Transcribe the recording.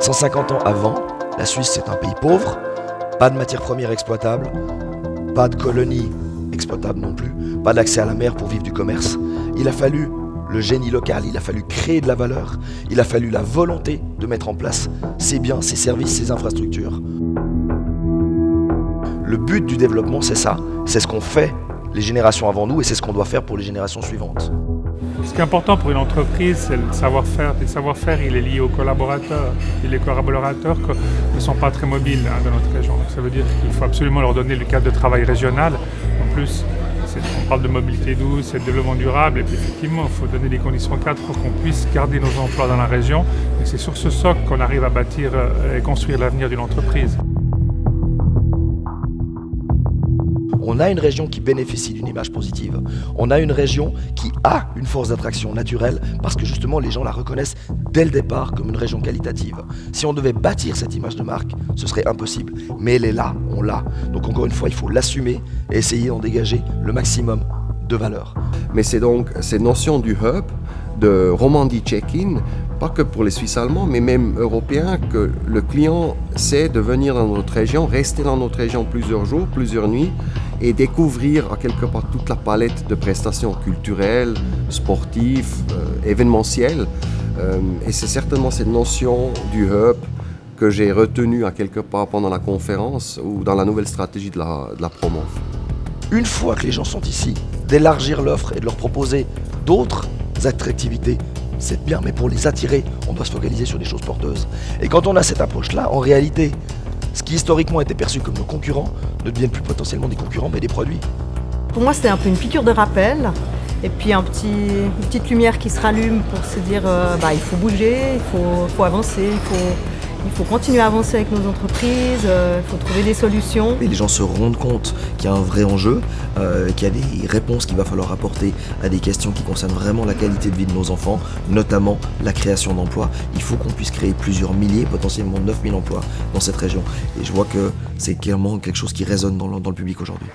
150 ans avant, la Suisse c'est un pays pauvre, pas de matières premières exploitables, pas de colonies exploitables non plus, pas d'accès à la mer pour vivre du commerce. Il a fallu le génie local, il a fallu créer de la valeur, il a fallu la volonté de mettre en place ces biens, ces services, ces infrastructures. Le but du développement, c'est ça, c'est ce qu'ont fait les générations avant nous et c'est ce qu'on doit faire pour les générations suivantes. Ce qui est important pour une entreprise, c'est le savoir-faire. Et le savoir-faire, il est lié aux collaborateurs. Et les collaborateurs ne sont pas très mobiles dans notre région. Donc, ça veut dire qu'il faut absolument leur donner le cadre de travail régional. En plus, on parle de mobilité douce et de développement durable. Et puis effectivement, il faut donner des conditions cadres pour qu'on puisse garder nos emplois dans la région. Et c'est sur ce socle qu'on arrive à bâtir et construire l'avenir d'une entreprise. On a une région qui bénéficie d'une image positive. On a une région qui a une force d'attraction naturelle parce que justement les gens la reconnaissent dès le départ comme une région qualitative. Si on devait bâtir cette image de marque, ce serait impossible. Mais elle est là, on l'a. Donc encore une fois, il faut l'assumer et essayer d'en dégager le maximum de valeur. Mais c'est donc cette notion du hub, de Romandie check-in, pas que pour les Suisses allemands, mais même européens, que le client sait de venir dans notre région, rester dans notre région plusieurs jours, plusieurs nuits, et découvrir à quelque part toute la palette de prestations culturelles, sportives, événementielles. Et c'est certainement cette notion du hub que j'ai retenue à quelque part pendant la conférence ou dans la nouvelle stratégie de la promo. Une fois que les gens sont ici, d'élargir l'offre et de leur proposer d'autres attractivités, c'est bien, mais pour les attirer, on doit se focaliser sur des choses porteuses. Et quand on a cette approche-là, en réalité, ce qui historiquement était perçu comme nos concurrents ne deviennent plus potentiellement des concurrents, mais des produits. Pour moi, c'était un peu une piqûre de rappel, et puis une petite lumière qui se rallume pour se dire il faut bouger, il faut avancer, il faut continuer à avancer avec nos entreprises, il faut trouver des solutions. Et les gens se rendent compte qu'il y a un vrai enjeu, qu'il y a des réponses qu'il va falloir apporter à des questions qui concernent vraiment la qualité de vie de nos enfants, notamment la création d'emplois. Il faut qu'on puisse créer plusieurs milliers, potentiellement 9000 emplois dans cette région. Et je vois que c'est clairement quelque chose qui résonne dans le public aujourd'hui.